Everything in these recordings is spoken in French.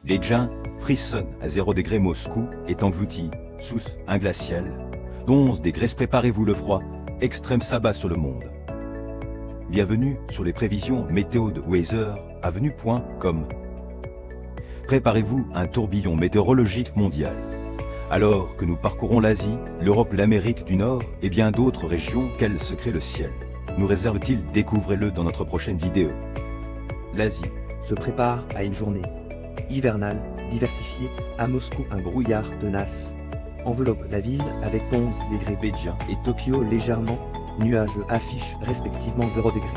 Beijing frissonne à 0 degré. Moscou est englouti sous un glacial d'11 degrés. Préparez-vous, le froid extrême s'abat sur le monde. Bienvenue sur les prévisions météo de weather-avenue.com. Préparez-vous un tourbillon météorologique mondial. Alors que nous parcourons l'Asie, l'Europe, l'Amérique du Nord et bien d'autres régions, quel secret le ciel nous réserve-t-il? Découvrez-le dans notre prochaine vidéo. L'Asie se prépare à une journée hivernale diversifiée. À Moscou, un brouillard tenace enveloppe la ville avec 11 degrés. Beijing Et Tokyo, légèrement nuageux, affiche respectivement 0 degrés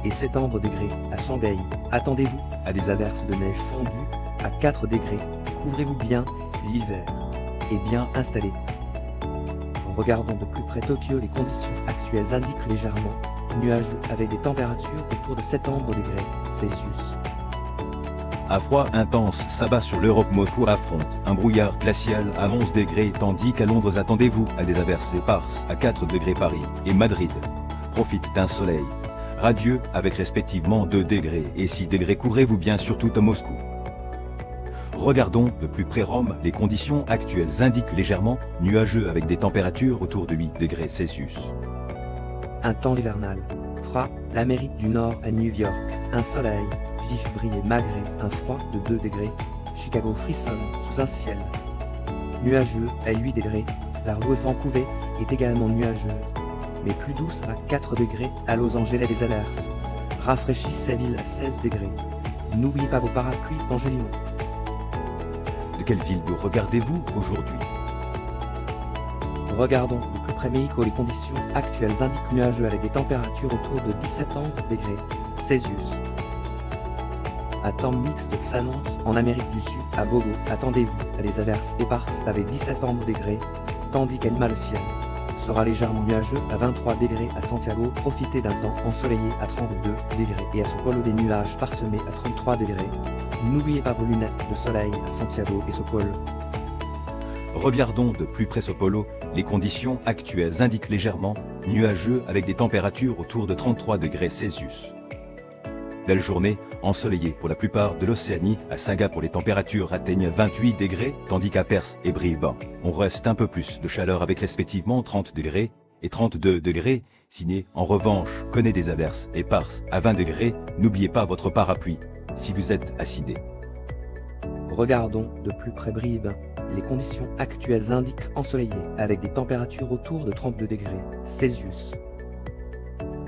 et 7 degrés. À Shanghai, attendez-vous à des averses de neige fondue à 4 degrés. Couvrez-vous bien, l'hiver est bien installé. Regardons de plus près Tokyo. Les conditions actuelles indiquent légèrement nuageux avec des températures autour de 7 degrés Celsius. Un froid intense s'abat sur l'Europe. Moscou affronte un brouillard glacial à 11 degrés, tandis qu'à Londres, attendez-vous à des averses éparses à 4 degrés. Paris et Madrid profitent d'un soleil radieux avec respectivement 2 degrés et 6 degrés. Couvrez-vous bien, surtout à Moscou. Regardons de plus près Rome. Les conditions actuelles indiquent légèrement nuageux avec des températures autour de 8 degrés Celsius. Un temps hivernal frappe l'Amérique du Nord. À New York, un soleil vif brille malgré un froid de 2 degrés. Chicago frissonne sous un ciel nuageux à 8 degrés. La rue Vancouver est également nuageuse, mais plus douce à 4 degrés. À Los Angeles, des averses rafraîchissent la ville à 16 degrés. N'oubliez pas vos parapluies. Angelino. De quelle ville nous regardez-vous aujourd'hui? Regardons de plus près Mexico. Les conditions actuelles indiquent nuageux avec des températures autour de 17 degrés Celsius. Un temps mixte s'annonce en Amérique du Sud. À Bogo, attendez-vous à des averses éparses avec 17 degrés, tandis qu'à Lima, le ciel sera légèrement nuageux à 23 degrés. À Santiago, profitez d'un temps ensoleillé à 32 degrés et à Sao Paulo, des nuages parsemés à 33 degrés. N'oubliez pas vos lunettes de soleil à Santiago et Sao Paulo. Regardons de plus près Sao Paulo. Les conditions actuelles indiquent légèrement nuageux avec des températures autour de 33 degrés Celsius. Belle journée ensoleillée pour la plupart de l'Océanie. À Singapour, les températures atteignent 28 degrés, tandis qu'à Perth et Brisbane, on reste un peu plus de chaleur avec respectivement 30 degrés et 32 degrés. Sydney, en revanche, connaît des averses éparses à 20 degrés. N'oubliez pas votre parapluie si vous êtes à Sydney. Regardons de plus près Brisbane. Les conditions actuelles indiquent ensoleillé avec des températures autour de 32 degrés Celsius.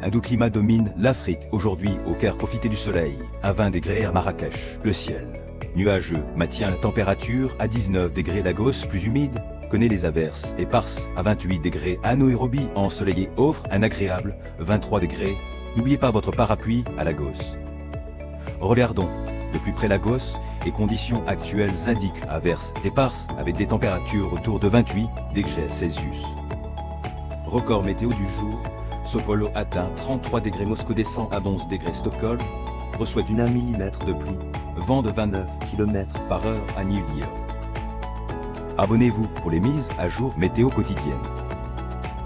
Un doux climat domine l'Afrique aujourd'hui. Au Caire, profitez du soleil à 20 degrés. À Marrakech, le ciel nuageux maintient la température à 19 degrés. Lagos, plus humide, connaît les averses éparses à 28 degrés. À Nairobi, ensoleillé, offre un agréable 23 degrés. N'oubliez pas votre parapluie à Lagos. Regardons de plus près Lagos. Les conditions actuelles indiquent averses éparses avec des températures autour de 28 degrés Celsius. Record météo du jour. Sao Paulo atteint 33 degrés. Moscou descend à 11 degrés. Stockholm reçoit une 1 mm de pluie. Vent de 29 km/h à New York. Abonnez-vous pour les mises à jour météo quotidiennes.